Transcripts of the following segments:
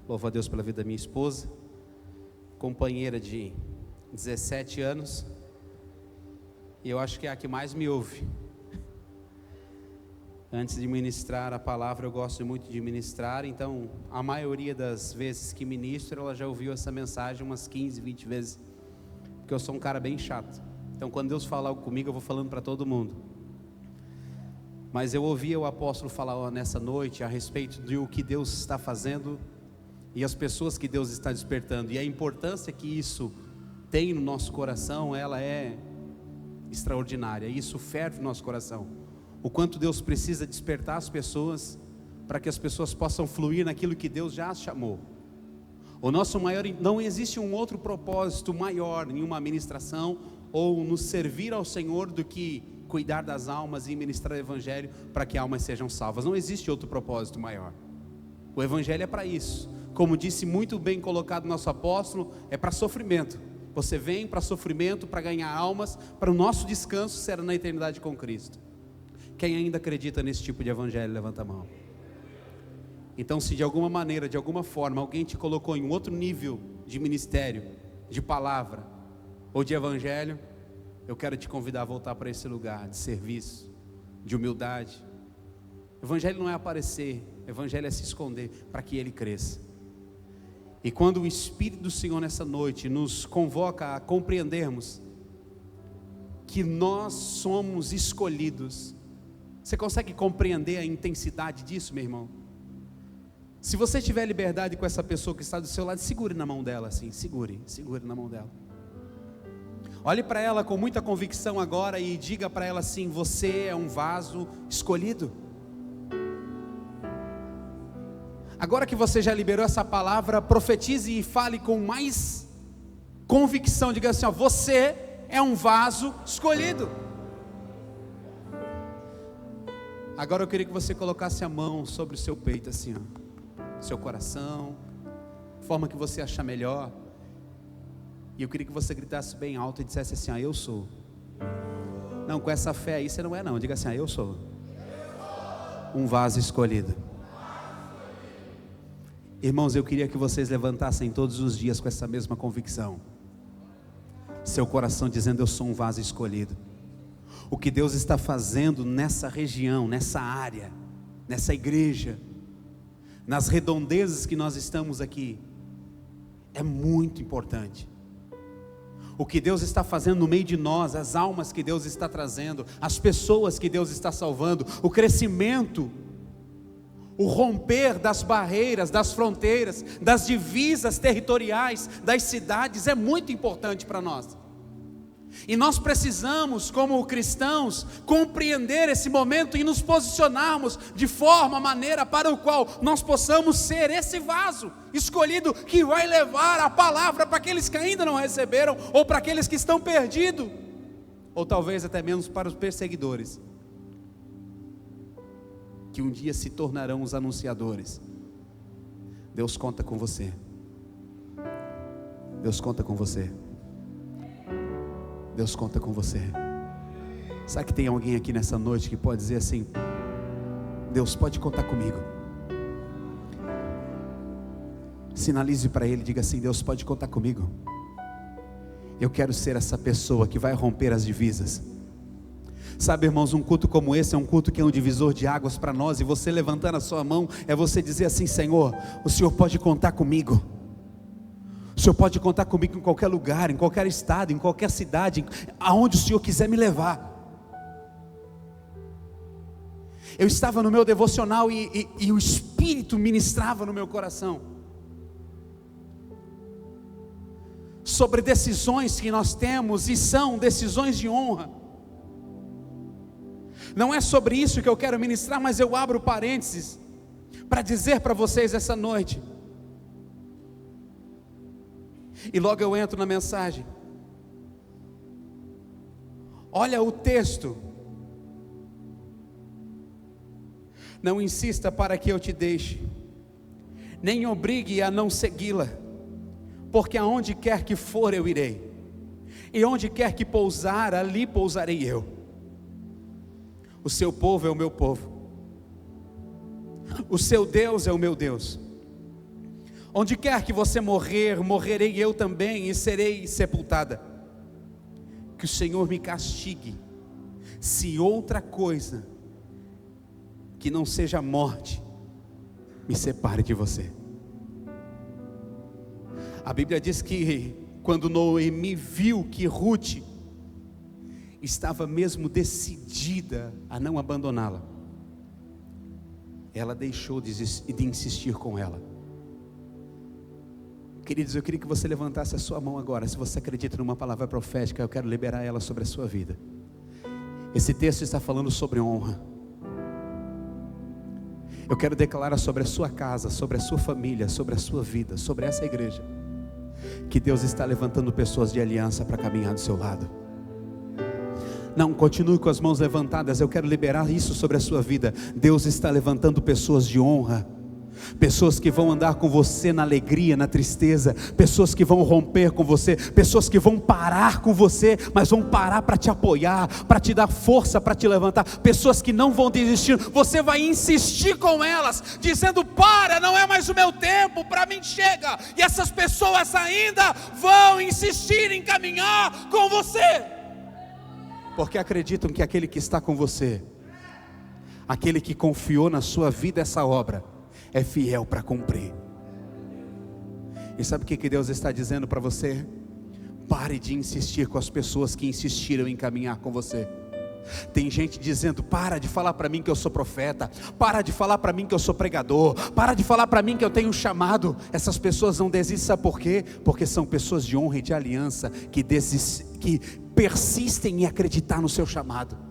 Louvo a Deus pela vida da minha esposa, companheira de 17 anos, e eu acho que é a que mais me ouve. Antes de ministrar a palavra, eu gosto muito de ministrar, então a maioria das vezes que ministro, ela já ouviu essa mensagem umas 15, 20 vezes, porque eu sou um cara bem chato. Então quando Deus fala algo comigo, eu vou falando para todo mundo. Mas eu ouvi o apóstolo falar nessa noite a respeito do que Deus está fazendo e as pessoas que Deus está despertando, e a importância que isso tem no nosso coração, ela é extraordinária. Isso ferve o nosso coração, o quanto Deus precisa despertar as pessoas, para que as pessoas possam fluir naquilo que Deus já as chamou. O nosso maior, não existe um outro propósito maior em uma ministração, ou nos servir ao Senhor, do que cuidar das almas e ministrar o Evangelho, para que almas sejam salvas. Não existe outro propósito maior. O Evangelho é para isso. Como disse muito bem colocado nosso apóstolo, é para sofrimento. Você vem para sofrimento, para ganhar almas, para o nosso descanso será na eternidade com Cristo. Quem ainda acredita nesse tipo de evangelho, levanta a mão. Então, se de alguma maneira, de alguma forma, alguém te colocou em um outro nível de ministério, de palavra ou de evangelho, eu quero te convidar a voltar para esse lugar de serviço, de humildade. Evangelho não é aparecer, evangelho é se esconder para que ele cresça. E quando o Espírito do Senhor nessa noite nos convoca a compreendermos que nós somos escolhidos, você consegue compreender a intensidade disso, meu irmão? Se você tiver liberdade com essa pessoa que está do seu lado, segure na mão dela assim, segure na mão dela. Olhe para ela com muita convicção agora e diga para ela assim: você é um vaso escolhido. Agora que você já liberou essa palavra, profetize e fale com mais convicção. Diga assim: ó, você é um vaso escolhido. Agora eu queria que você colocasse a mão sobre o seu peito assim, ó, seu coração, forma que você achar melhor. E eu queria que você gritasse bem alto e dissesse assim: ó, eu sou. Não, com essa fé aí você não é não. Diga assim: ó, eu sou um vaso escolhido. Irmãos, eu queria que vocês levantassem todos os dias com essa mesma convicção, seu coração dizendo: eu sou um vaso escolhido. O que Deus está fazendo nessa região, nessa área, nessa igreja, nas redondezas que nós estamos aqui, é muito importante. O que Deus está fazendo no meio de nós, as almas que Deus está trazendo, as pessoas que Deus está salvando, o crescimento, o romper das barreiras, das fronteiras, das divisas territoriais, das cidades, é muito importante para nós. E nós precisamos, como cristãos, compreender esse momento e nos posicionarmos de maneira para o qual nós possamos ser esse vaso escolhido, que vai levar a palavra para aqueles que ainda não receberam, ou para aqueles que estão perdidos, ou talvez até menos para os perseguidores, que um dia se tornarão os anunciadores. Deus conta com você. Deus conta com você. Deus conta com você. Sabe que tem alguém aqui nessa noite que pode dizer assim: Deus pode contar comigo? Sinalize para ele, diga assim: Deus pode contar comigo. Eu quero ser essa pessoa que vai romper as divisas. Sabe, irmãos, um culto como esse é um culto que é um divisor de águas para nós. E você levantando a sua mão é você dizer assim: Senhor, o Senhor pode contar comigo. O Senhor pode contar comigo em qualquer lugar, em qualquer estado, em qualquer cidade, aonde o Senhor quiser me levar. Eu estava no meu devocional e o Espírito ministrava no meu coração sobre decisões que nós temos, e são decisões de honra. Não é sobre isso que eu quero ministrar, mas eu abro parênteses para dizer para vocês essa noite, e logo eu entro na mensagem. Olha o texto: não insista para que eu te deixe, nem obrigue a não segui-la, porque aonde quer que for eu irei, e onde quer que pousar, ali pousarei eu. O seu povo é o meu povo, o seu Deus é o meu Deus. Onde quer que você morrer, morrerei eu também e serei sepultada. Que o Senhor me castigue, se outra coisa que não seja a morte me separe de você. A Bíblia diz que quando Noemi viu que Ruth estava mesmo decidida a não abandoná-la, ela deixou de insistir com ela. Queridos, eu queria que você levantasse a sua mão agora. Se você acredita numa palavra profética, eu quero liberar ela sobre a sua vida. Esse texto está falando sobre honra. Eu quero declarar sobre a sua casa, sobre a sua família, sobre a sua vida, sobre essa igreja, que Deus está levantando pessoas de aliança para caminhar do seu lado. Não, continue com as mãos levantadas. Eu quero liberar isso sobre a sua vida. Deus está levantando pessoas de honra, pessoas que vão andar com você na alegria, na tristeza, pessoas que vão romper com você, pessoas que vão parar com você, mas vão parar para te apoiar, para te dar força, para te levantar, pessoas que não vão desistir. Você vai insistir com elas, dizendo: para, não é mais o meu tempo, para mim chega. E essas pessoas ainda vão insistir em caminhar com você, porque acreditam que aquele que está com você, aquele que confiou na sua vida essa obra, é fiel para cumprir. E sabe o que Deus está dizendo para você? Pare de insistir com as pessoas que insistiram em caminhar com você. Tem gente dizendo: para de falar para mim que eu sou profeta, para de falar para mim que eu sou pregador, para de falar para mim que eu tenho um chamado. Essas pessoas não desistem, sabe por quê? Porque são pessoas de honra e de aliança, que persistem em acreditar no seu chamado.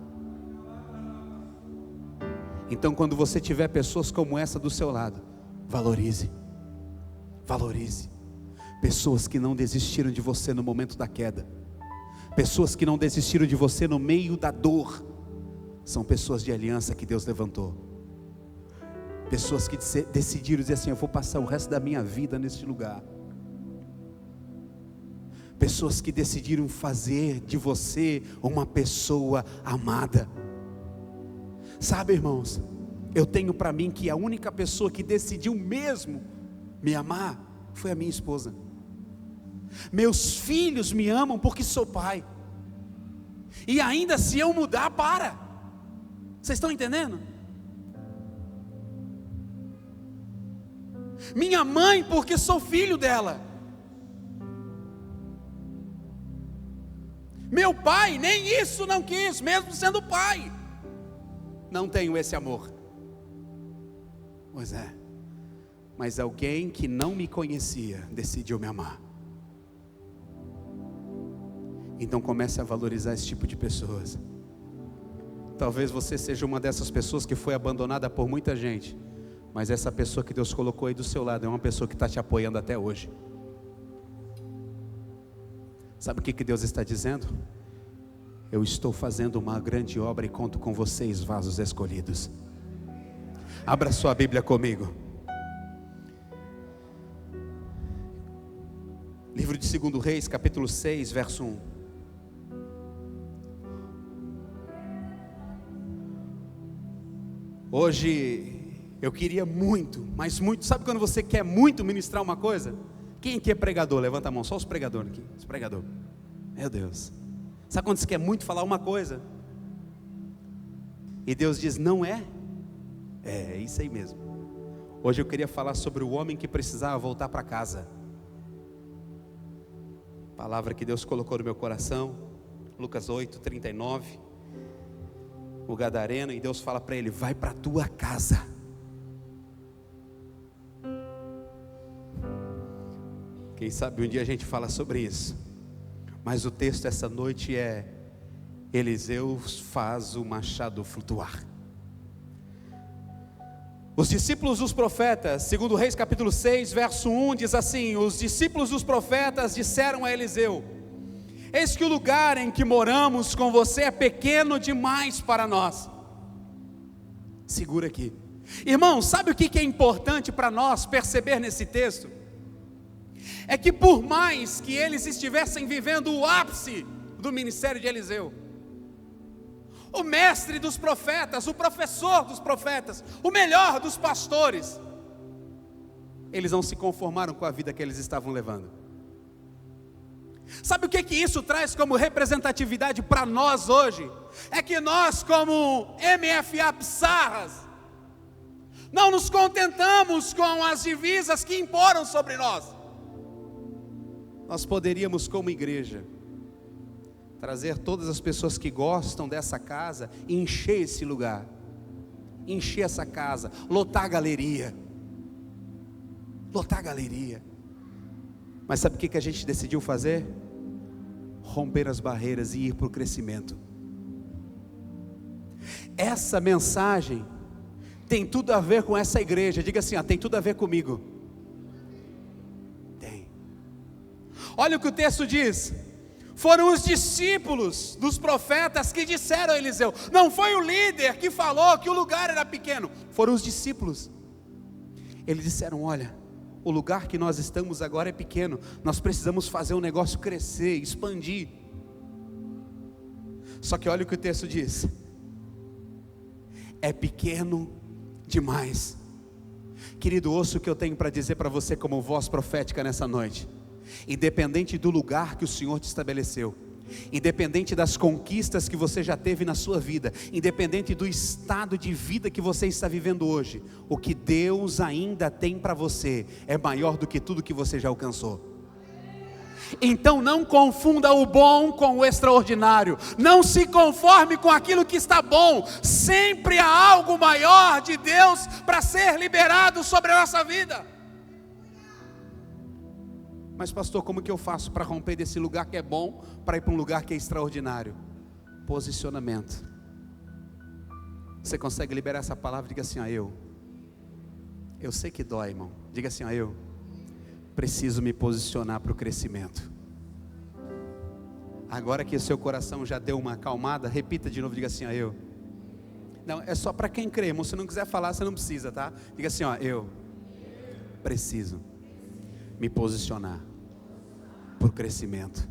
Então, quando você tiver pessoas como essa do seu lado, valorize. Pessoas que não desistiram de você no momento da queda, pessoas que não desistiram de você no meio da dor, são pessoas de aliança que Deus levantou. Pessoas que decidiram dizer assim: eu vou passar o resto da minha vida neste lugar. Pessoas que decidiram fazer de você uma pessoa amada. Sabe, irmãos, eu tenho para mim que a única pessoa que decidiu mesmo me amar foi a minha esposa. Meus filhos me amam porque sou pai. E ainda se eu mudar, para. Vocês estão entendendo? Minha mãe, porque sou filho dela. Meu pai nem isso não quis, mesmo sendo pai. Não tenho esse amor. Pois é, mas alguém que não me conhecia decidiu me amar. Então comece a valorizar esse tipo de pessoas. Talvez você seja uma dessas pessoas que foi abandonada por muita gente, mas essa pessoa que Deus colocou aí do seu lado é uma pessoa que está te apoiando até hoje. Sabe o que Deus está dizendo? Eu estou fazendo uma grande obra e conto com vocês, vasos escolhidos. Abra sua Bíblia comigo. Livro de 2 Reis, capítulo 6, verso 1. Hoje eu queria muito, mas muito. Sabe quando você quer muito ministrar uma coisa? Quem aqui é pregador? Levanta a mão, só os pregadores aqui. Os pregadores. Meu Deus. Sabe quando você quer muito falar uma coisa e Deus diz: não é? É isso aí mesmo. Hoje eu queria falar sobre o homem que precisava voltar para casa. Palavra que Deus colocou no meu coração, Lucas 8, 39. O gadareno, e Deus fala para ele: vai para a tua casa. Quem sabe um dia a gente fala sobre isso. Mas o texto essa noite é: Eliseu faz o machado flutuar. Os discípulos dos profetas, 2 Reis capítulo 6, verso 1, diz assim: os discípulos dos profetas disseram a Eliseu: eis que o lugar em que moramos com você é pequeno demais para nós. Segura aqui. Irmão, sabe o que é importante para nós perceber nesse texto? É que por mais que eles estivessem vivendo o ápice do ministério de Eliseu, o mestre dos profetas, o professor dos profetas, o melhor dos pastores, eles não se conformaram com a vida que eles estavam levando. Sabe o que isso traz como representatividade para nós hoje? É que nós, como MFA Psarras, não nos contentamos com as divisas que imporam sobre nós. Nós poderíamos, como igreja, trazer todas as pessoas que gostam dessa casa e encher esse lugar, encher essa casa, lotar a galeria. Mas sabe o que a gente decidiu fazer? Romper as barreiras e ir para o crescimento. Essa mensagem tem tudo a ver com essa igreja. Diga assim, tem tudo a ver comigo. Tem. Olha o que o texto diz. Foram os discípulos dos profetas que disseram a Eliseu. Não foi o líder que falou que o lugar era pequeno. Foram os discípulos. Eles disseram, olha, o lugar que nós estamos agora é pequeno. Nós precisamos fazer o negócio crescer, expandir. Só que olha o que o texto diz. É pequeno demais. Querido, ouça o que eu tenho para dizer para você como voz profética nessa noite. Independente do lugar que o Senhor te estabeleceu, independente das conquistas que você já teve na sua vida, independente do estado de vida que você está vivendo hoje, o que Deus ainda tem para você é maior do que tudo que você já alcançou. Então não confunda o bom com o extraordinário, não se conforme com aquilo que está bom, sempre há algo maior de Deus para ser liberado sobre a nossa vida. Mas pastor, como que eu faço para romper desse lugar que é bom, para ir para um lugar que é extraordinário? Posicionamento. Você consegue liberar essa palavra? Diga assim, eu sei que dói, irmão. Diga assim, eu preciso me posicionar para o crescimento. Agora que o seu coração já deu uma acalmada, repita de novo, diga assim, eu. Não, é só para quem crê, irmão. Se não quiser falar, você não precisa, tá? Diga assim, eu preciso me posicionar para o crescimento.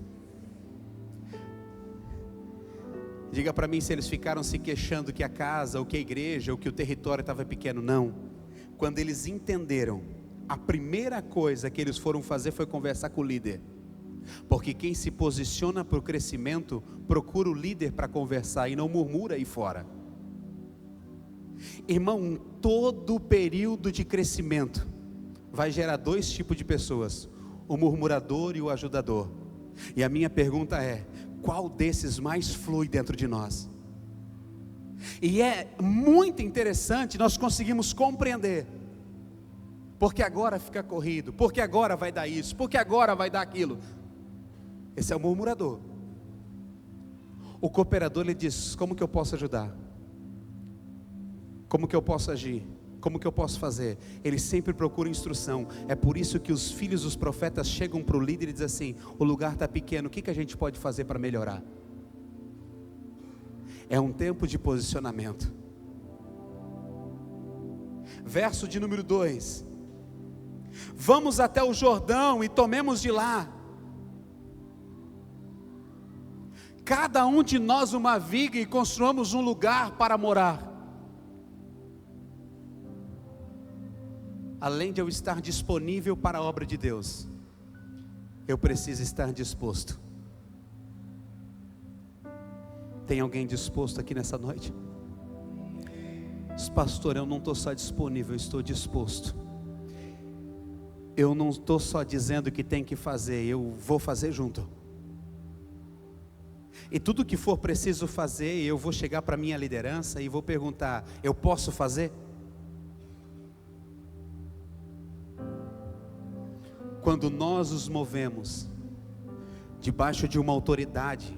Diga para mim se eles ficaram se queixando que a casa, ou que a igreja, ou que o território estava pequeno. Não. Quando eles entenderam, a primeira coisa que eles foram fazer foi conversar com o líder. Porque quem se posiciona para o crescimento, procura o líder para conversar e não murmura aí fora. Irmão, todo período de crescimento vai gerar dois tipos de pessoas: o murmurador e o ajudador. E a minha pergunta é: qual desses mais flui dentro de nós? E é muito interessante, nós conseguimos compreender, porque agora fica corrido, porque agora vai dar isso, porque agora vai dar aquilo. Esse é o murmurador. O cooperador, ele diz: como que eu posso ajudar? Como que eu posso agir? Como que eu posso fazer? Ele sempre procura instrução. É por isso que os filhos dos profetas chegam para o líder e dizem assim: o lugar está pequeno, o que a gente pode fazer para melhorar? É um tempo de posicionamento. Verso de número 2: vamos até o Jordão e tomemos de lá cada um de nós uma viga e construamos um lugar para morar. Além de eu estar disponível para a obra de Deus, eu preciso estar disposto. Tem alguém disposto aqui nessa noite? Pastor, eu não estou só disponível, eu estou disposto. Eu não estou só dizendo que tem que fazer, eu vou fazer junto. E tudo que for preciso fazer, eu vou chegar para a minha liderança e vou perguntar: eu posso fazer? Quando nós nos movemos debaixo de uma autoridade,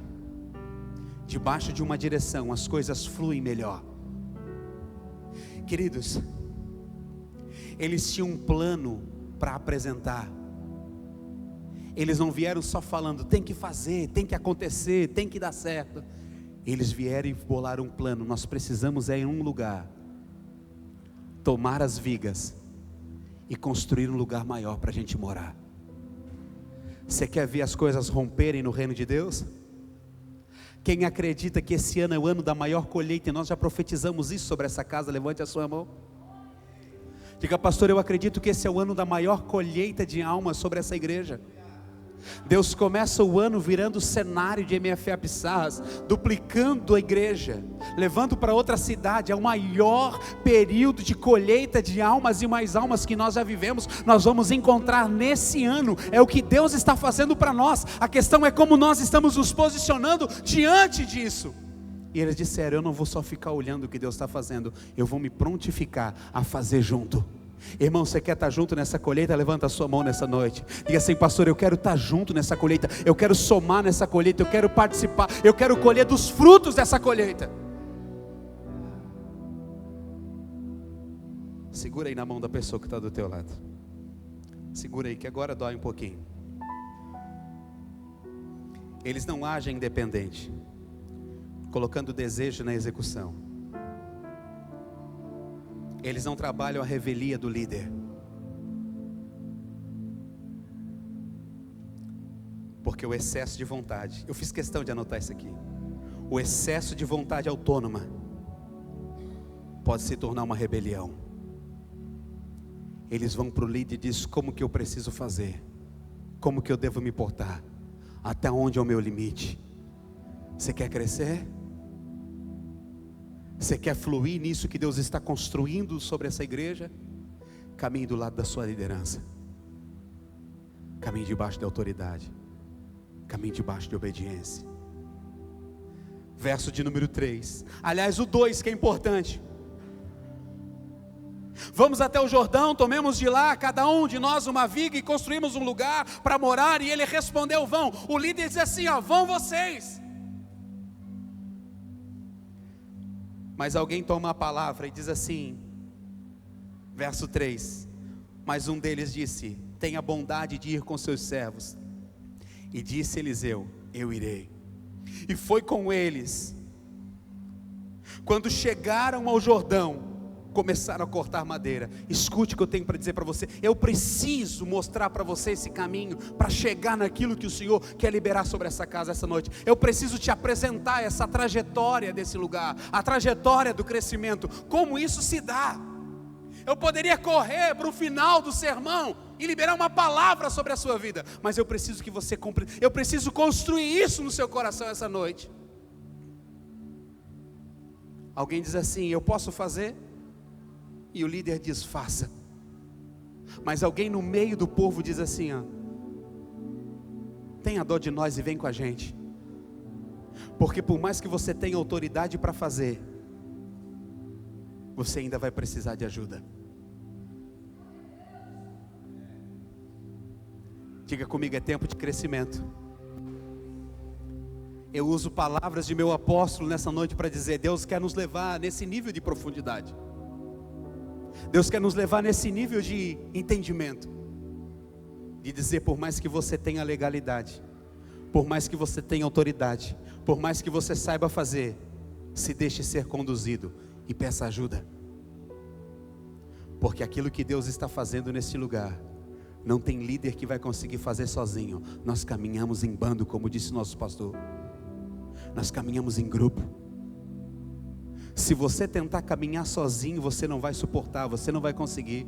debaixo de uma direção, as coisas fluem melhor. Queridos, eles tinham um plano para apresentar. Eles não vieram só falando: tem que fazer, tem que acontecer, tem que dar certo. Eles vieram e bolaram um plano. Nós precisamos ir em um lugar, tomar as vigas e construir um lugar maior para a gente morar. Você quer ver as coisas romperem no reino de Deus? Quem acredita que esse ano é o ano da maior colheita, e nós já profetizamos isso sobre essa casa, levante a sua mão. Diga, pastor, eu acredito que esse é o ano da maior colheita de almas sobre essa igreja. Deus começa o ano virando o cenário de MFA Pissarras, duplicando a igreja, levando para outra cidade. É o maior período de colheita de almas e mais almas que nós já vivemos. Nós vamos encontrar nesse ano. É o que Deus está fazendo para nós. A questão é como nós estamos nos posicionando diante disso. E eles disseram, eu não vou só ficar olhando o que Deus está fazendo, eu vou me prontificar a fazer junto. Irmão, você quer estar junto nessa colheita? Levanta a sua mão nessa noite. Diga assim, pastor, eu quero estar junto nessa colheita. Eu quero somar nessa colheita. Eu quero participar. Eu quero colher dos frutos dessa colheita. Segura aí na mão da pessoa que está do teu lado. Segura aí que agora dói um pouquinho. Eles não agem independente, colocando desejo na execução. Eles não trabalham a revelia do líder, porque o excesso de vontade, eu fiz questão de anotar isso aqui, o excesso de vontade autônoma pode se tornar uma rebelião. Eles vão para o líder e dizem, como que eu preciso fazer, como que eu devo me portar, até onde é o meu limite. Você quer crescer? Você quer fluir nisso que Deus está construindo sobre essa igreja? Caminhe do lado da sua liderança. Caminhe debaixo de autoridade. Caminhe debaixo de obediência. Verso de número 3. Aliás, o 2 que é importante. Vamos até o Jordão, tomemos de lá, cada um de nós uma viga, e construímos um lugar para morar. E ele respondeu, vão. O líder diz assim, vão vocês. Mas alguém toma a palavra e diz assim, verso 3, mas um deles disse, tenha bondade de ir com seus servos. E disse Eliseu, eu irei. E foi com eles. Quando chegaram ao Jordão, começaram a cortar madeira. Escute o que eu tenho para dizer para você. Eu preciso mostrar para você esse caminho, para chegar naquilo que o Senhor quer liberar sobre essa casa essa noite. Eu preciso te apresentar essa trajetória desse lugar, a trajetória do crescimento, como isso se dá. Eu poderia correr para o final do sermão e liberar uma palavra sobre a sua vida, mas eu preciso que você compreenda. Eu preciso construir isso no seu coração essa noite. Alguém diz assim, eu posso fazer? E o líder diz, faça. Mas alguém no meio do povo diz assim, tenha dó de nós e vem com a gente. Porque por mais que você tenha autoridade para fazer, você ainda vai precisar de ajuda. Diga comigo, é tempo de crescimento. Eu uso palavras de meu apóstolo nessa noite para dizer, Deus quer nos levar nesse nível de profundidade. Deus quer nos levar nesse nível de entendimento, de dizer, por mais que você tenha legalidade, por mais que você tenha autoridade, por mais que você saiba fazer, se deixe ser conduzido e peça ajuda. Porque aquilo que Deus está fazendo nesse lugar, não tem líder que vai conseguir fazer sozinho. Nós caminhamos em bando, como disse nosso pastor. Nós caminhamos em grupo. Se você tentar caminhar sozinho, você não vai suportar, você não vai conseguir.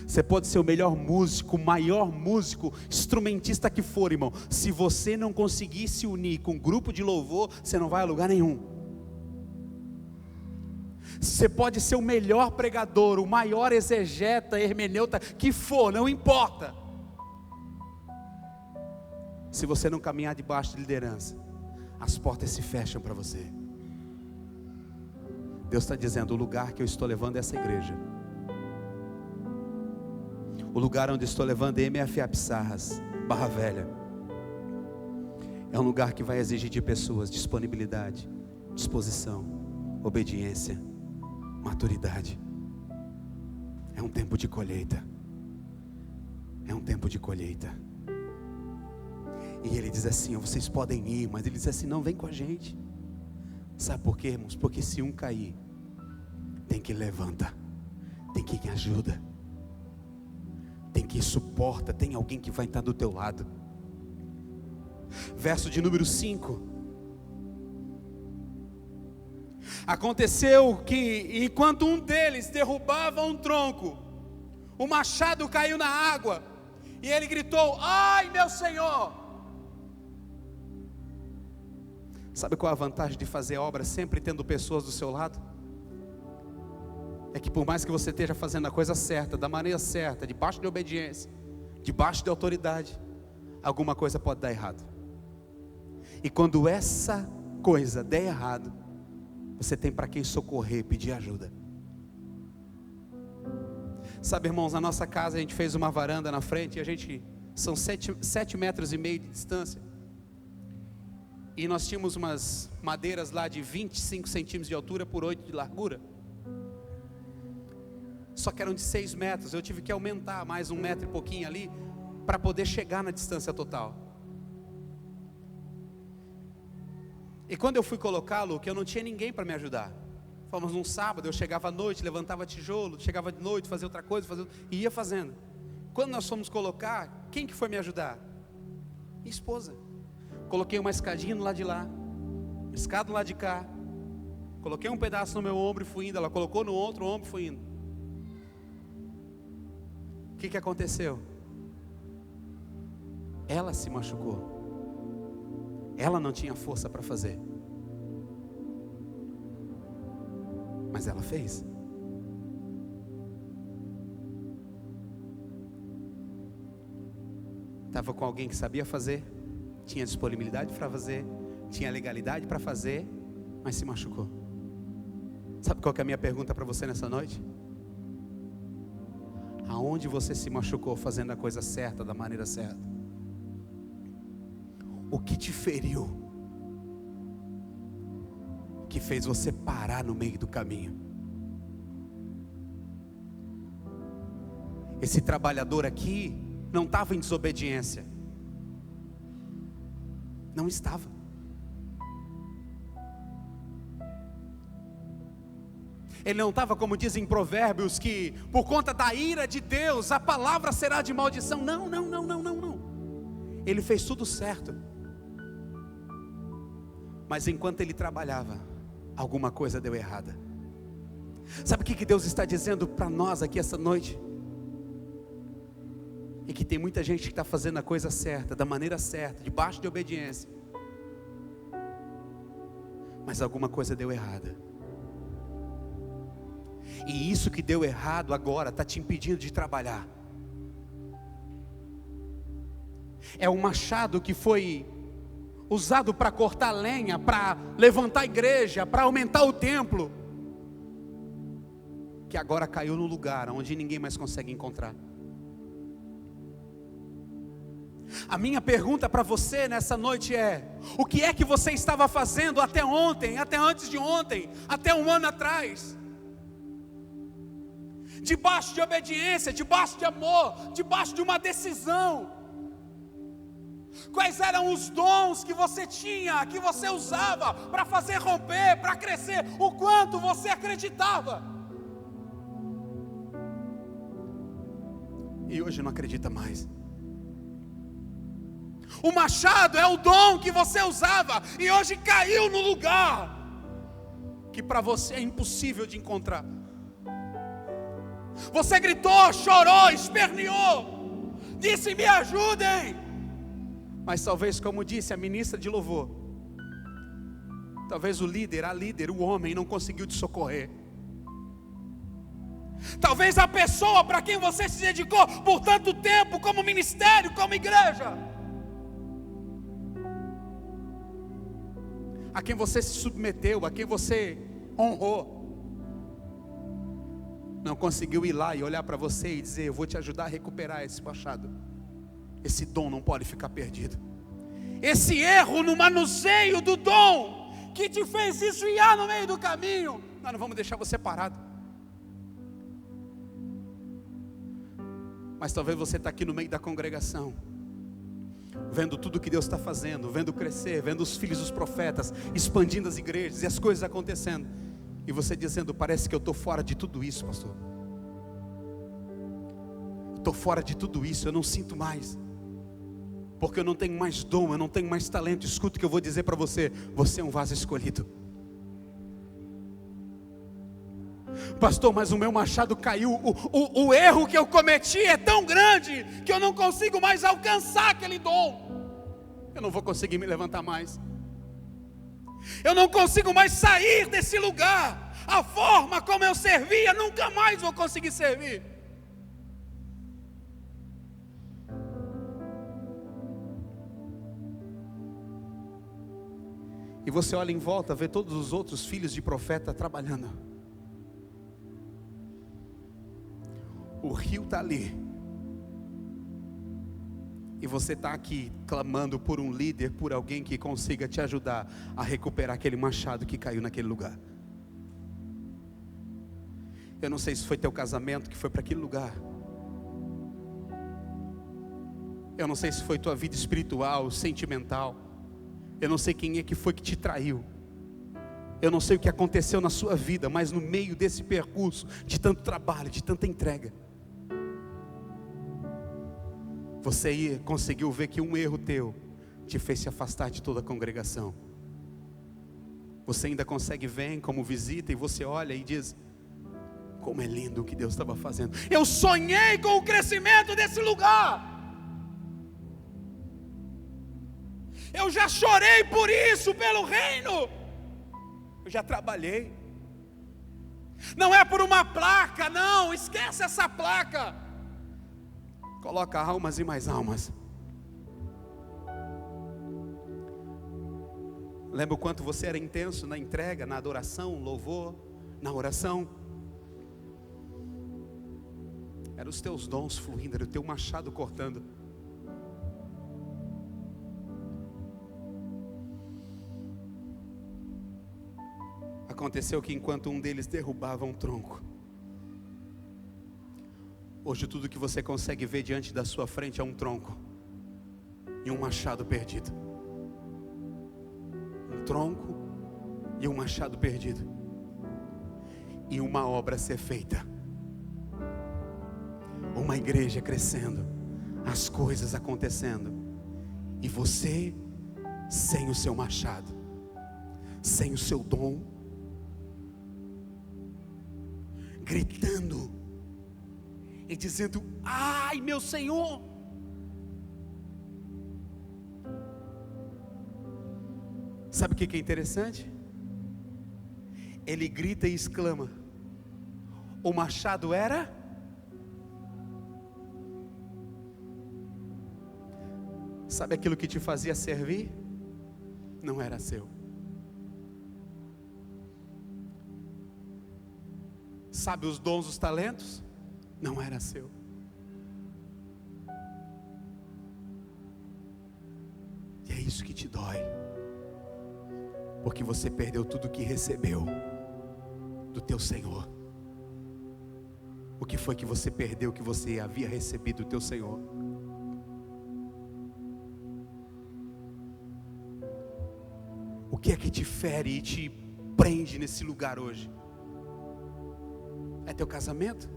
Você pode ser o melhor músico, o maior músico, instrumentista que for, irmão. Se você não conseguir se unir com um grupo de louvor, você não vai a lugar nenhum. Você pode ser o melhor pregador, o maior exegeta, hermeneuta que for, não importa. Se você não caminhar debaixo de liderança, as portas se fecham para você. Deus está dizendo, o lugar que eu estou levando é essa igreja. O lugar onde estou levando é MFA Pissarras, Barra Velha. É um lugar que vai exigir de pessoas disponibilidade, disposição, obediência, maturidade. É um tempo de colheita. É um tempo de colheita. E ele diz assim, vocês podem ir, mas ele diz assim, não, vem com a gente. Sabe por quê, irmãos? Porque se um cair, tem que levanta, tem quem ajuda, tem quem suporta, tem alguém que vai estar do teu lado. Verso de número 5. Aconteceu que enquanto um deles derrubava um tronco, o machado caiu na água, e ele gritou: ai meu Senhor! Sabe qual é a vantagem de fazer obra sempre tendo pessoas do seu lado? É que por mais que você esteja fazendo a coisa certa, da maneira certa, debaixo de obediência, debaixo de autoridade, alguma coisa pode dar errado. E quando essa coisa der errado, você tem para quem socorrer, pedir ajuda. Sabe, irmãos, na nossa casa a gente fez uma varanda na frente, e são 7,5 metros de distância, e nós tínhamos umas madeiras lá de 25 centímetros de altura por 8 de largura, só que eram de 6 metros, eu tive que aumentar mais 1 metro e pouquinho ali, para poder chegar na distância total. E quando eu fui colocá-lo, que eu não tinha ninguém para me ajudar. Fomos num sábado, eu chegava à noite, levantava tijolo, chegava de noite, fazia outra coisa, e ia fazendo. Quando nós fomos colocar, quem que foi me ajudar? Minha esposa. Coloquei uma escadinha no lado de lá, uma escada no lado de cá, coloquei um pedaço no meu ombro e fui indo, ela colocou no outro ombro e fui indo. O que aconteceu? Ela se machucou. Ela não tinha força para fazer, mas ela fez. Estava com alguém que sabia fazer, tinha disponibilidade para fazer, tinha legalidade para fazer, mas se machucou. Sabe qual que é a minha pergunta para você nessa noite? Aonde você se machucou fazendo a coisa certa, da maneira certa? O que te feriu, que fez você parar no meio do caminho? Esse trabalhador aqui não estava em desobediência, não estava. Ele não estava, como dizem Provérbios, que por conta da ira de Deus a palavra será de maldição. Não. Ele fez tudo certo. Mas enquanto ele trabalhava, alguma coisa deu errada. Sabe o que Deus está dizendo para nós aqui essa noite? E que tem muita gente que está fazendo a coisa certa, da maneira certa, debaixo de obediência, mas alguma coisa deu errada. E isso que deu errado agora está te impedindo de trabalhar. É um machado que foi usado para cortar lenha, para levantar a igreja, para aumentar o templo, que agora caiu no lugar onde ninguém mais consegue encontrar. A minha pergunta para você nessa noite é: o que é que você estava fazendo até ontem, até antes de ontem, até um ano atrás? Debaixo de obediência, debaixo de amor, debaixo de uma decisão. Quais eram os dons que você tinha, que você usava para fazer romper, para crescer? O quanto você acreditava? E hoje não acredita mais. O machado é o dom que você usava e hoje caiu no lugar que para você é impossível de encontrar. Você gritou, chorou, esperneou, disse: me ajudem. Mas talvez, como disse a ministra de louvor, talvez o líder, a líder, o homem não conseguiu te socorrer. Talvez a pessoa para quem você se dedicou por tanto tempo, como ministério, como igreja, a quem você se submeteu, a quem você honrou, não conseguiu ir lá e olhar para você e dizer: eu vou te ajudar a recuperar esse machado. Esse dom não pode ficar perdido. Esse erro no manuseio do dom que te fez esfriar no meio do caminho, nós não vamos deixar você parado. Mas talvez você está aqui no meio da congregação, vendo tudo que Deus está fazendo, vendo crescer, vendo os filhos dos profetas expandindo as igrejas e as coisas acontecendo, e você dizendo: parece que eu estou fora de tudo isso, pastor. Estou fora de tudo isso, eu não sinto mais, porque eu não tenho mais dom, eu não tenho mais talento. Escuta o que eu vou dizer para você: você é um vaso escolhido. Pastor, mas o meu machado caiu, o erro que eu cometi é tão grande, que eu não consigo mais alcançar aquele dom. Eu não vou conseguir me levantar mais. Eu não consigo mais sair desse lugar. A forma como eu servia, nunca mais vou conseguir servir. E você olha em volta, vê todos os outros filhos de profeta trabalhando. O rio está ali. E você está aqui clamando por um líder, por alguém que consiga te ajudar a recuperar aquele machado que caiu naquele lugar. Eu não sei se foi teu casamento que foi para aquele lugar. Eu não sei se foi tua vida espiritual, sentimental. Eu não sei quem é que foi que te traiu. Eu não sei o que aconteceu na sua vida, mas no meio desse percurso, de tanto trabalho, de tanta entrega, você conseguiu ver que um erro teu te fez se afastar de toda a congregação. Você ainda consegue ver como visita e você olha e diz: como é lindo o que Deus estava fazendo. Eu sonhei com o crescimento desse lugar. Eu já chorei por isso, pelo reino. Eu já trabalhei. Não é por uma placa, não, esquece essa placa. Coloca almas e mais almas. Lembra o quanto você era intenso na entrega, na adoração, louvor, na oração? Eram os teus dons fluindo, era o teu machado cortando. Aconteceu que enquanto um deles derrubava um tronco, hoje tudo que você consegue ver diante da sua frente é um tronco e um machado perdido. Um tronco e um machado perdido. E uma obra a ser feita. Uma igreja crescendo, as coisas acontecendo. E você sem o seu machado, sem o seu dom, gritando e dizendo: ai meu Senhor. Sabe o que é interessante? Ele grita e exclama: o machado era? Sabe aquilo que te fazia servir? Não era seu. Sabe os dons, os talentos? Não era seu. E é isso que te dói, porque você perdeu tudo que recebeu do teu Senhor. O que foi que você perdeu que você havia recebido do teu Senhor? O que é que te fere e te prende nesse lugar hoje? É teu casamento?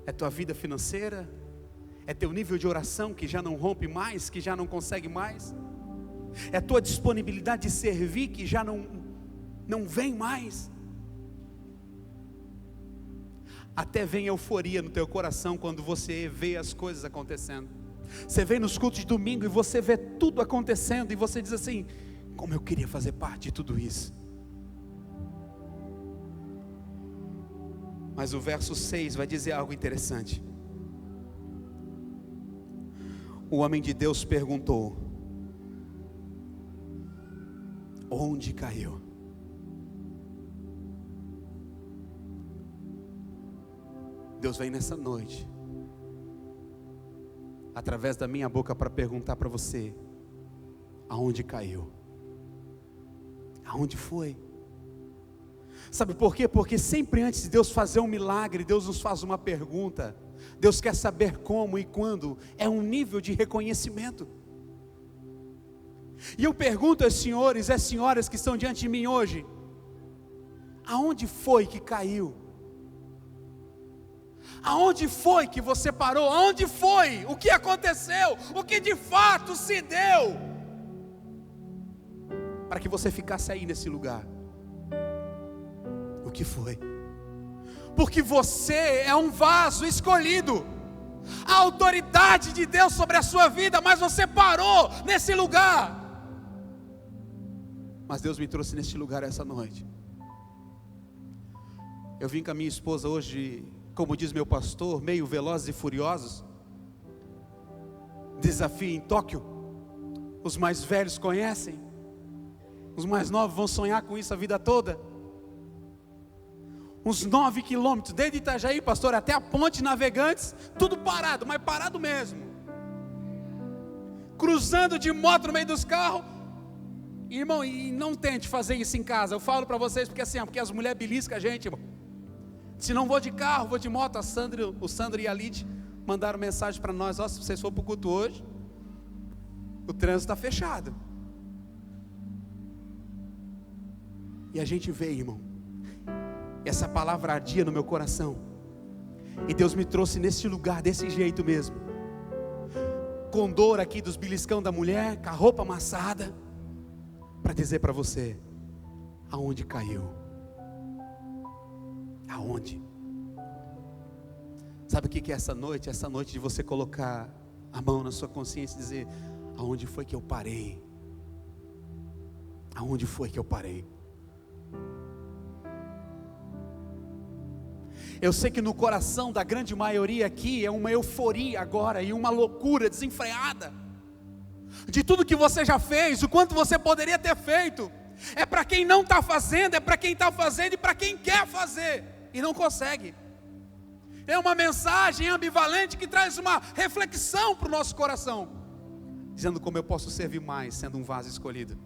É tua vida financeira? É teu nível de oração que já não rompe mais, que já não consegue mais? É tua disponibilidade de servir que já não vem mais? Até vem euforia no teu coração quando você vê as coisas acontecendo. Você vem nos cultos de domingo e você vê tudo acontecendo e você diz assim: como eu queria fazer parte de tudo isso. Mas o verso 6 vai dizer algo interessante. O homem de Deus perguntou: onde caiu? Deus vem nessa noite, através da minha boca, para perguntar para você: aonde caiu? Aonde foi? Sabe por quê? Porque sempre antes de Deus fazer um milagre, Deus nos faz uma pergunta. Deus quer saber como e quando. É um nível de reconhecimento. E eu pergunto aos senhores e às senhoras que estão diante de mim hoje: aonde foi que caiu? Aonde foi que você parou? Aonde foi? O que aconteceu? O que de fato se deu? Para que você ficasse aí nesse lugar. O que foi? porque você é um vaso escolhido. A autoridade de Deus sobre a sua vida, mas você parou nesse lugar. Mas Deus me trouxe neste lugar essa noite. Eu vim com a minha esposa hoje, como diz meu pastor, meio velozes e furiosos. Desafio em Tóquio. Os mais velhos conhecem, os mais novos vão sonhar com isso a vida toda. Uns 9 quilômetros, desde Itajaí, pastor, até a Ponte Navegantes, tudo parado, mas parado mesmo. Cruzando de moto no meio dos carros. Irmão, e não tente fazer isso em casa. Eu falo para vocês porque assim, porque as mulheres beliscam a gente, irmão. Se não vou de carro, vou de moto. O Sandro e a Lid mandaram mensagem para nós: ó, se vocês for para o culto hoje, o trânsito está fechado. E a gente vê, irmão, essa palavra ardia no meu coração, e Deus me trouxe nesse lugar, desse jeito mesmo, com dor aqui dos beliscão da mulher, com a roupa amassada, para dizer para você: aonde caiu? Aonde? Sabe o que é essa noite? Essa noite de você colocar a mão na sua consciência e dizer: aonde foi que eu parei? Aonde foi que eu parei? Eu sei que no coração da grande maioria aqui é uma euforia agora e uma loucura desenfreada de tudo que você já fez, o quanto você poderia ter feito. É para quem não está fazendo, é para quem está fazendo e para quem quer fazer e não consegue. É uma mensagem ambivalente que traz uma reflexão para o nosso coração, dizendo como eu posso servir mais sendo um vaso escolhido.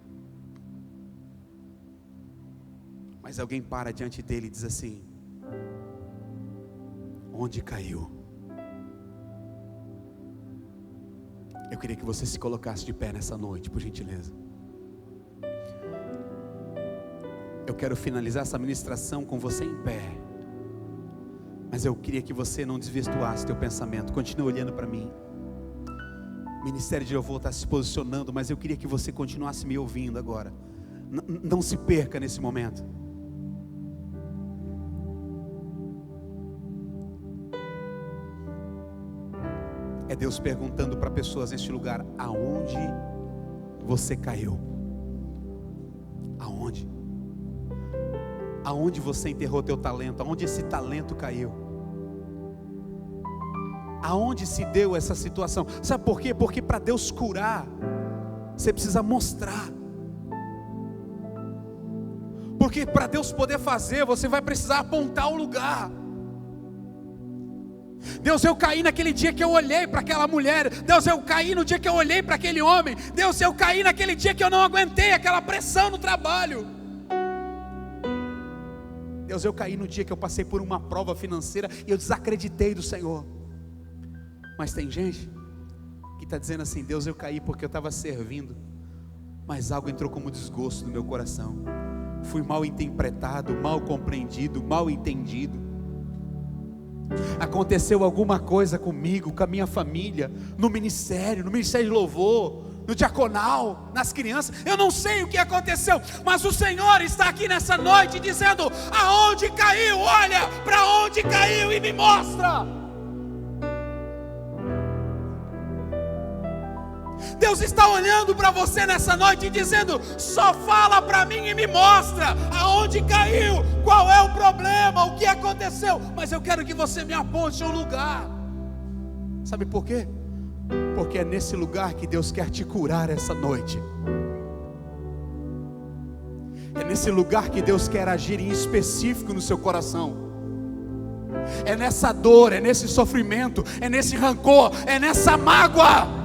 Mas alguém para diante dele e diz assim: onde caiu? Eu queria que você se colocasse de pé nessa noite, por gentileza. Eu quero finalizar essa ministração com você em pé, mas eu queria que você não desvirtuasse teu pensamento. Continue olhando para mim. O Ministério de Louvor está se posicionando, mas eu queria que você continuasse me ouvindo agora. Não se perca nesse momento. É Deus perguntando para pessoas neste lugar: aonde você caiu? Aonde? Aonde você enterrou teu talento? Aonde esse talento caiu? Aonde se deu essa situação? Sabe por quê? Porque para Deus curar, você precisa mostrar. Porque para Deus poder fazer, você vai precisar apontar o lugar. Deus, eu caí naquele dia que eu olhei para aquela mulher. Deus, eu caí no dia que eu olhei para aquele homem. Deus, eu caí naquele dia que eu não aguentei aquela pressão no trabalho. Deus, eu caí no dia que eu passei por uma prova financeira e eu desacreditei do Senhor. Mas tem gente que está dizendo assim: Deus, eu caí porque eu estava servindo, mas algo entrou como desgosto no meu coração. Fui mal interpretado, mal compreendido, mal entendido. Aconteceu alguma coisa comigo, com a minha família, no ministério de louvor, no diaconal, nas crianças. Eu não sei o que aconteceu, mas o Senhor está aqui nessa noite dizendo: aonde caiu? Olha para onde caiu e me mostra. Deus está olhando para você nessa noite e dizendo: só fala para mim e me mostra aonde caiu, qual é o problema, o que aconteceu. Mas eu quero que você me aponte um lugar. Sabe por quê? Porque é nesse lugar que Deus quer te curar essa noite. É nesse lugar que Deus quer agir em específico no seu coração. É nessa dor, é nesse sofrimento, é nesse rancor, é nessa mágoa.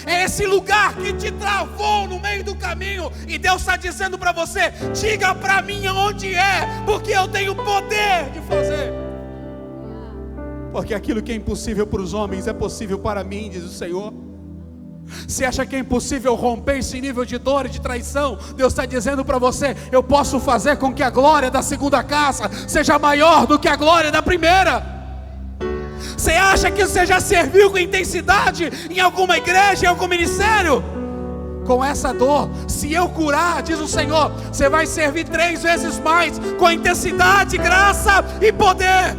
É esse lugar que te travou no meio do caminho, e Deus está dizendo para você: diga para mim onde é, porque eu tenho poder de fazer. Porque aquilo que é impossível para os homens é possível para mim, diz o Senhor. Se acha que é impossível romper esse nível de dor e de traição, Deus está dizendo para você: eu posso fazer com que a glória da segunda casa seja maior do que a glória da primeira. Você acha que você já serviu com intensidade em alguma igreja, em algum ministério? com essa dor. Se eu curar, diz o Senhor, você vai servir 3 vezes mais, com intensidade, graça e poder.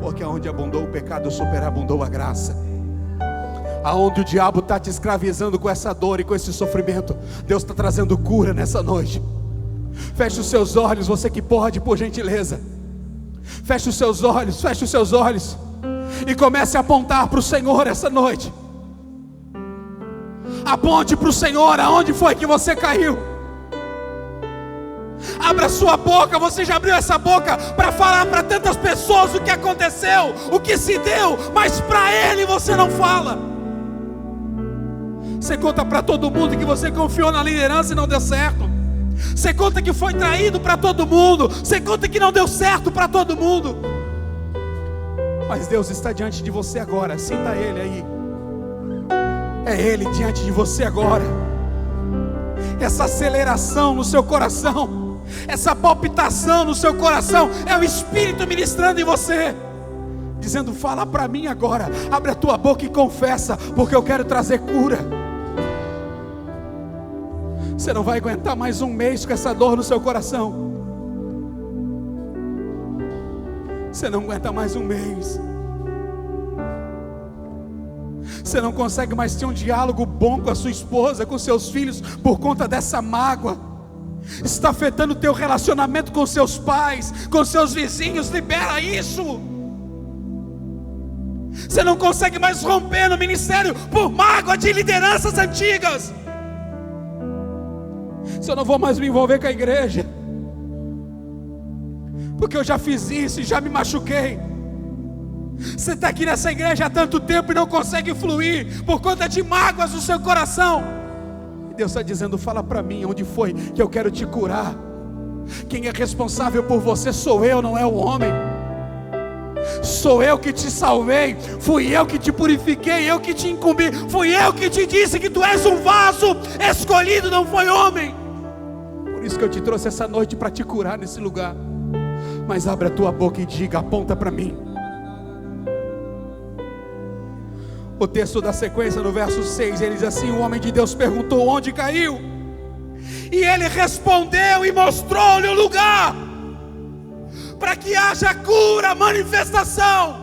Porque aonde abundou o pecado, superabundou a graça. Aonde o diabo está te escravizando com essa dor e com esse sofrimento, Deus está trazendo cura nessa noite. Feche os seus olhos, você que pode, por gentileza. Feche os seus olhos, e comece a apontar para o Senhor essa noite. Aponte para o Senhor, aonde foi que você caiu. Abra sua boca, você já abriu essa boca para falar para tantas pessoas o que aconteceu, o que se deu, mas para Ele você não fala. Você conta para todo mundo que você confiou na liderança e não deu certo. Você conta que foi traído para todo mundo. Você conta que não deu certo para todo mundo. Mas Deus está diante de você agora. Sinta Ele aí. É Ele diante de você agora. Essa aceleração no seu coração, essa palpitação no seu coração, é o Espírito ministrando em você, dizendo: fala para mim agora. Abre a tua boca e confessa, porque eu quero trazer cura. Você não vai aguentar mais um mês com essa dor no seu coração. Você não aguenta mais um mês. Você não consegue mais ter um diálogo bom com a sua esposa, com seus filhos, por conta dessa mágoa. Está afetando o teu relacionamento com seus pais, com seus vizinhos. Libera isso. Você não consegue mais romper no ministério por mágoa de lideranças antigas. Se eu não vou mais me envolver com a igreja, porque eu já fiz isso e já me machuquei. Você está aqui nessa igreja há tanto tempo e não consegue fluir por conta de mágoas no seu coração. E Deus está dizendo: fala para mim onde foi que eu quero te curar. Quem é responsável por você sou eu, não é o homem. Sou eu que te salvei, fui eu que te purifiquei, eu que te incumbi, fui eu que te disse que tu és um vaso escolhido, não foi homem. Por isso que eu te trouxe essa noite para te curar nesse lugar. Mas abre a tua boca e diga, aponta para mim. O texto da sequência, no verso 6, ele diz assim: o homem de Deus perguntou onde caiu, e ele respondeu e mostrou-lhe o lugar, para que haja cura, manifestação.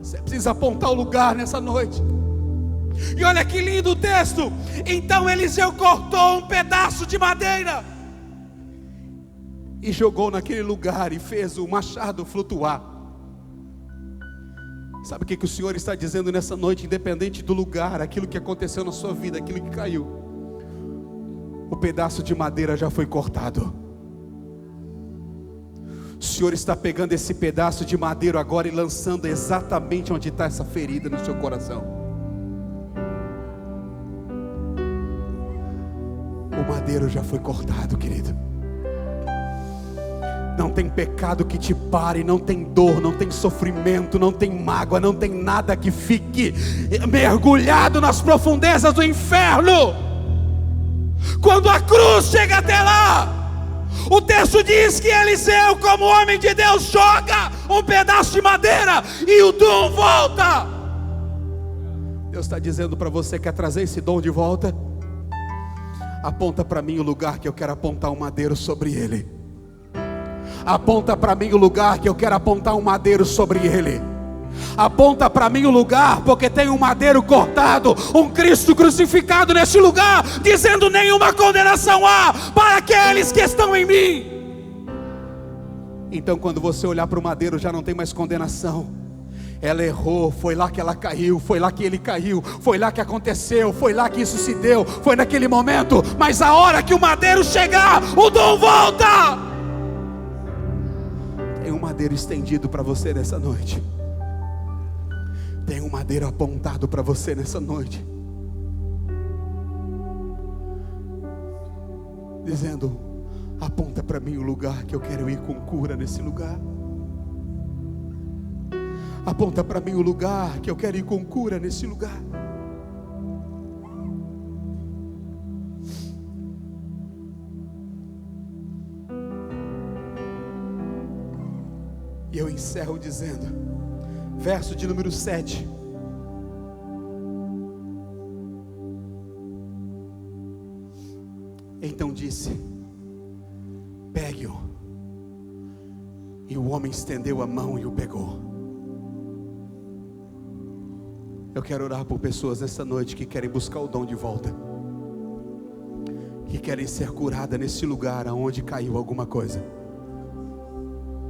Você precisa apontar o lugar nessa noite. E olha que lindo o texto. Então Eliseu cortou um pedaço de madeira e jogou naquele lugar, e fez o machado flutuar. Sabe o que o Senhor está dizendo nessa noite? Independente do lugar, aquilo que aconteceu na sua vida, aquilo que caiu, o pedaço de madeira já foi cortado. O Senhor está pegando esse pedaço de madeira agora e lançando exatamente onde está essa ferida no seu coração. O madeiro já foi cortado, querido. Não tem pecado que te pare, não tem dor, não tem sofrimento, não tem mágoa, não tem nada que fique mergulhado nas profundezas do inferno. Quando a cruz chega até lá, o texto diz que Eliseu, como homem de Deus, joga um pedaço de madeira e o dom volta. Deus está dizendo para você: quer trazer esse dom de volta? Aponta para mim o lugar que eu quero apontar um madeiro sobre ele. Aponta para mim o lugar que eu quero apontar um madeiro sobre ele. Aponta para mim o lugar, porque tem um madeiro cortado, um Cristo crucificado neste lugar, dizendo: nenhuma condenação há para aqueles que estão em mim. Então quando você olhar para o madeiro, já não tem mais condenação. Ela errou, foi lá que ela caiu, foi lá que ele caiu, foi lá que aconteceu, foi lá que isso se deu, foi naquele momento. Mas a hora que o madeiro chegar, o dom volta. Tem um madeiro estendido para você nessa noite. Tem um madeiro apontado para você nessa noite, dizendo: aponta para mim o lugar que eu quero ir com cura nesse lugar. Aponta para mim o lugar que eu quero ir com cura nesse lugar. E eu encerro dizendo, verso de número 7: Então disse: pegue-o. E o homem estendeu a mão e o pegou. Eu quero orar por pessoas nessa noite que querem buscar o dom de volta, que querem ser curadas nesse lugar aonde caiu alguma coisa.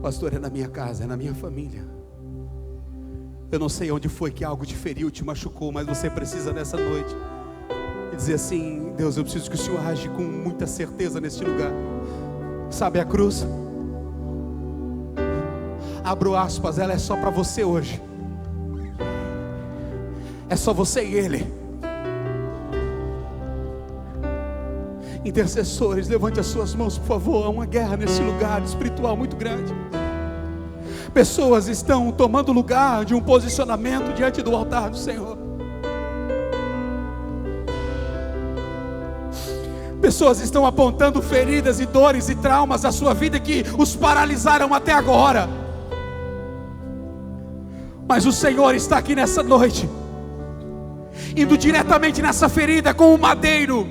Pastor, é na minha casa, é na minha família. Eu não sei onde foi que algo te feriu, te machucou, mas você precisa nessa noite e dizer assim: Deus, eu preciso que o Senhor age com muita certeza neste lugar. Sabe a cruz? Abro aspas, ela é só para você hoje. É só você e Ele. Intercessores, levante as suas mãos, por favor. Há uma guerra nesse lugar espiritual muito grande. Pessoas estão tomando lugar de um posicionamento diante do altar do Senhor. Pessoas estão apontando feridas e dores e traumas da sua vida que os paralisaram até agora. Mas o Senhor está aqui nessa noite, indo diretamente nessa ferida com o madeiro,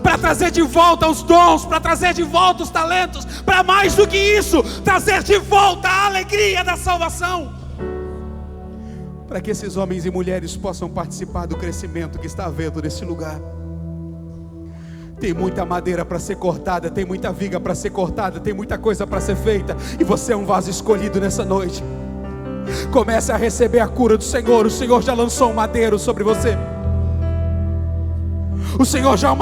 para trazer de volta os dons, para trazer de volta os talentos, para mais do que isso, trazer de volta a alegria da salvação, para que esses homens e mulheres possam participar do crescimento que está havendo nesse lugar. Tem muita madeira para ser cortada, tem muita viga para ser cortada, tem muita coisa para ser feita, e você é um vaso escolhido nessa noite. Comece a receber a cura do Senhor. O Senhor já lançou um madeiro sobre você. O Senhor já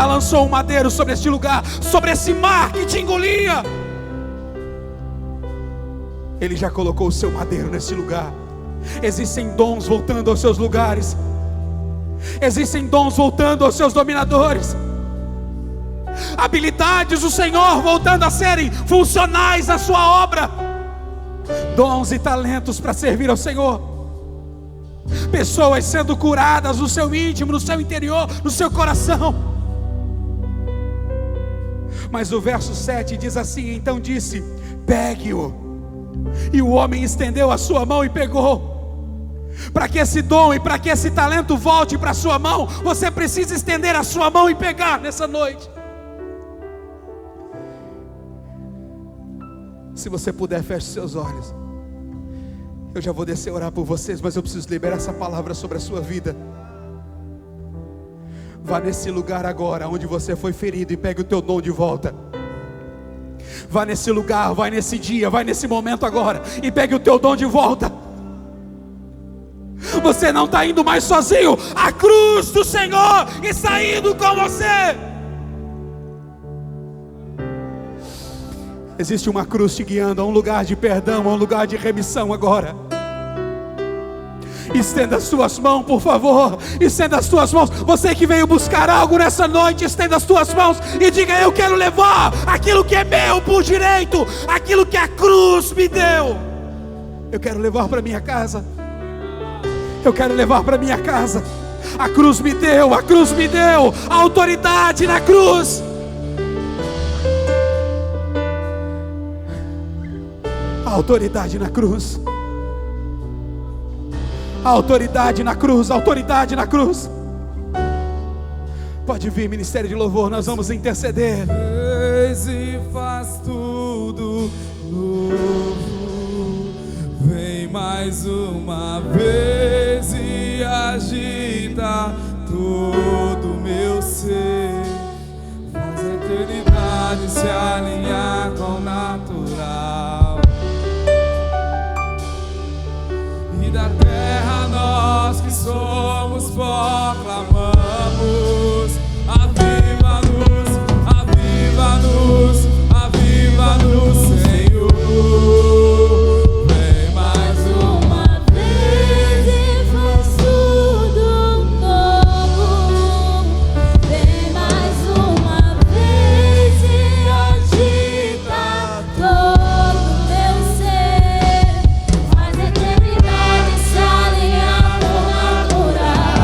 lançou um madeiro sobre este lugar, sobre esse mar que te engolia. Ele já colocou o seu madeiro nesse lugar. Existem dons voltando aos seus lugares. Existem dons voltando aos seus dominadores. Habilidades do Senhor voltando a serem funcionais na sua obra. Dons e talentos para servir ao Senhor. Pessoas sendo curadas no seu íntimo, no seu interior, no seu coração. Mas o verso 7 diz assim: então disse: pegue-o. E o homem estendeu a sua mão e pegou. Para que esse dom e para que esse talento volte para a sua mão, você precisa estender a sua mão e pegar nessa noite. Se você puder, feche seus olhos. Eu já vou descer a orar por vocês, mas eu preciso liberar essa palavra sobre a sua vida. Vá nesse lugar agora onde você foi ferido e pegue o teu dom de volta. Vá nesse lugar, vai nesse dia, vai nesse momento agora e pegue o teu dom de volta. Você não está indo mais sozinho. A cruz do Senhor está indo com você. Existe uma cruz te guiando a um lugar de perdão, a um lugar de remissão agora. Estenda as suas mãos, por favor. Estenda as suas mãos. Você que veio buscar algo nessa noite, estenda as suas mãos e diga: eu quero levar aquilo que é meu por direito, aquilo que a cruz me deu. Eu quero levar para minha casa. Eu quero levar para minha casa. A cruz me deu, a cruz me deu a autoridade na cruz. A autoridade na cruz. A autoridade na cruz. A autoridade na cruz. Pode vir, ministério de louvor, nós vamos interceder. Fez e faz tudo novo. Vem mais uma vez e agita todo o meu ser. Faz a eternidade se alinhar com o natural. E da terra nós que somos proclamamos: aviva-nos, aviva-nos, aviva-nos, Senhor. Vem mais uma vez e faz tudo novo. Vem mais uma vez e agita todo o meu ser. Faz a eternidade se alinhar com o natural.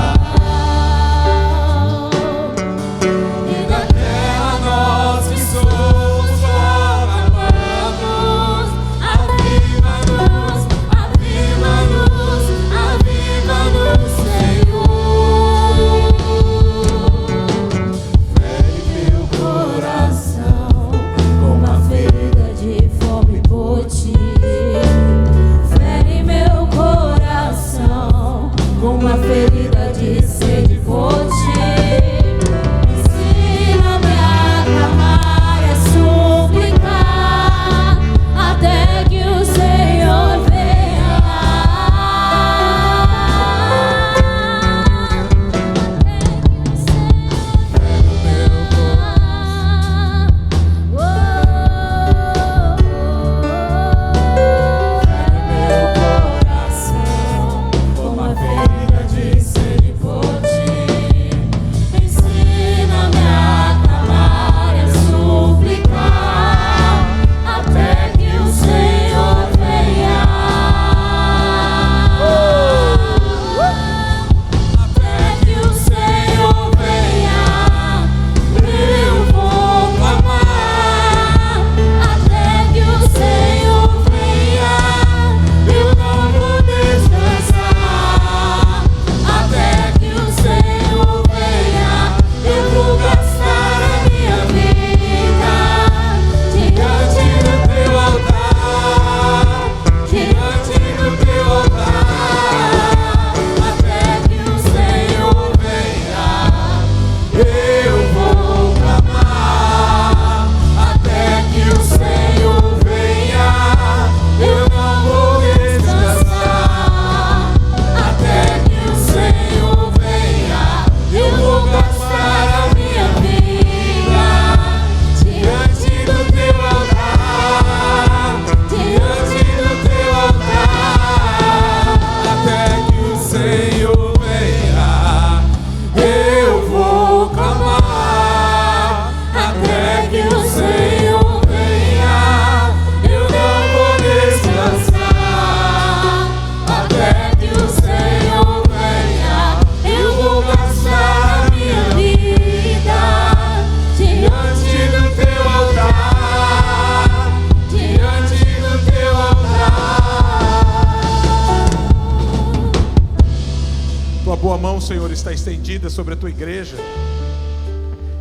tua mão, Senhor, está estendida sobre a tua igreja.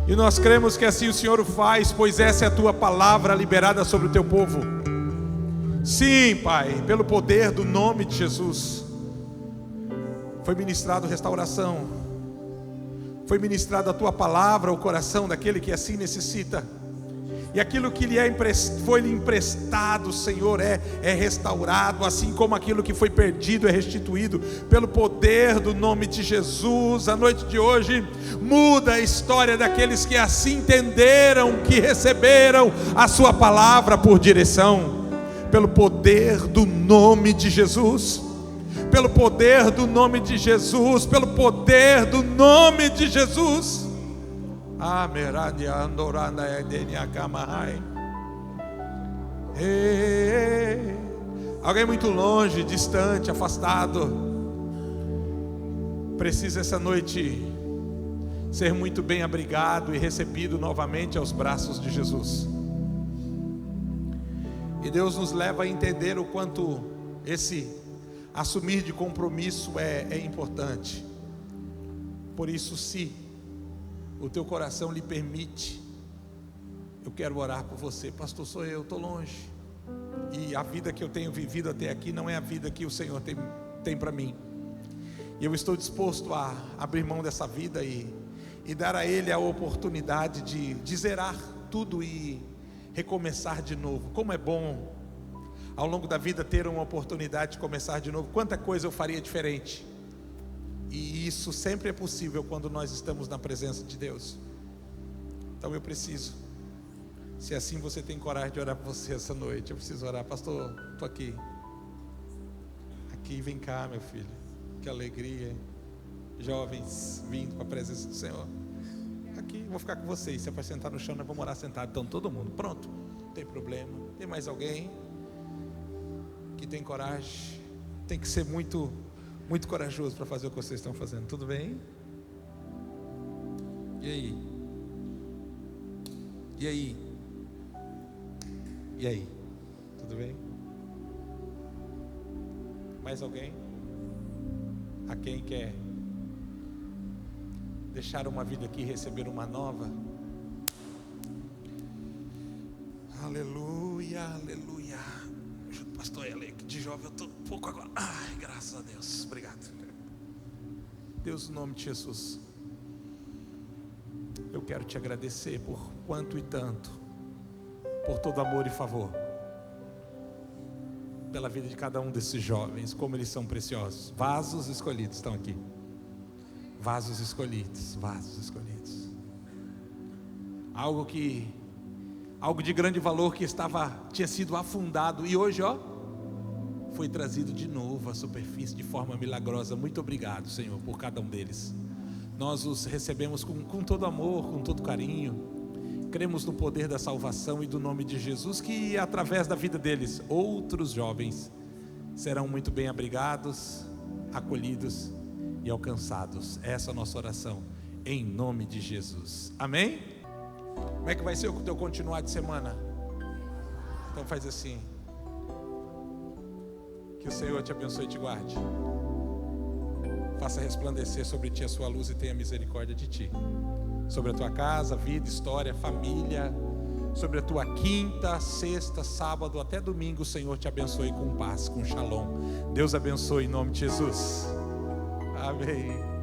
E nós cremos que assim o Senhor o faz, pois essa é a tua palavra liberada sobre o teu povo. Sim, Pai, pelo poder do nome de Jesus, foi ministrado restauração, foi ministrada a tua palavra ao coração daquele que assim necessita. E aquilo que foi lhe emprestado, Senhor, é restaurado, assim como aquilo que foi perdido é restituído, pelo poder do nome de Jesus. A noite de hoje muda a história daqueles que assim entenderam, que receberam a sua palavra por direção, pelo poder do nome de Jesus, pelo poder do nome de Jesus, pelo poder do nome de Jesus. Alguém muito longe, distante, afastado, precisa essa noite ser muito bem abrigado e recebido novamente aos braços de Jesus. E Deus nos leva a entender o quanto esse assumir de compromisso é importante. Por isso, se o teu coração lhe permite, eu quero orar por você. Pastor, sou eu, estou longe, e a vida que eu tenho vivido até aqui não é a vida que o Senhor tem para mim, e eu estou disposto a abrir mão dessa vida e dar a Ele a oportunidade de zerar tudo e recomeçar de novo. Como é bom ao longo da vida ter uma oportunidade de começar de novo. Quanta coisa eu faria diferente. E isso sempre é possível quando nós estamos na presença de Deus. Então eu preciso, se assim você tem coragem de orar por você essa noite, eu preciso orar. Pastor, estou aqui. Aqui, vem cá, meu filho. Que alegria. Jovens vindo para a presença do Senhor. Aqui, vou ficar com vocês. Se é para sentar no chão, nós vamos morar sentado. Então todo mundo, pronto, não tem problema. Tem mais alguém que tem coragem? Tem que ser muito corajoso para fazer o que vocês estão fazendo. Tudo bem? E aí? E aí? E aí? Tudo bem? Mais alguém? A quem quer deixar uma vida aqui e receber uma nova? Aleluia, aleluia. Pastor Ele, de jovem eu estou um pouco agora. Ai, graças a Deus, obrigado. Deus, no nome de Jesus, eu quero te agradecer por quanto e tanto, por todo amor e favor, pela vida de cada um desses jovens, como eles são preciosos. Vasos escolhidos estão aqui. Vasos escolhidos, vasos escolhidos. Algo de grande valor que tinha sido afundado e hoje, foi trazido de novo à superfície de forma milagrosa. Muito obrigado, Senhor, por cada um deles. Nós os recebemos com todo amor, com todo carinho. Cremos no poder da salvação e do nome de Jesus, que através da vida deles, outros jovens serão muito bem abrigados, acolhidos e alcançados. Essa é a nossa oração, em nome de Jesus. Amém? Como é que vai ser o teu continuar de semana? Então faz assim. Que o Senhor te abençoe e te guarde. Faça resplandecer sobre ti a sua luz e tenha misericórdia de ti. Sobre a tua casa, vida, história, família. Sobre a tua quinta, sexta, sábado, até domingo. O Senhor te abençoe com paz, com shalom. Deus abençoe em nome de Jesus. Amém.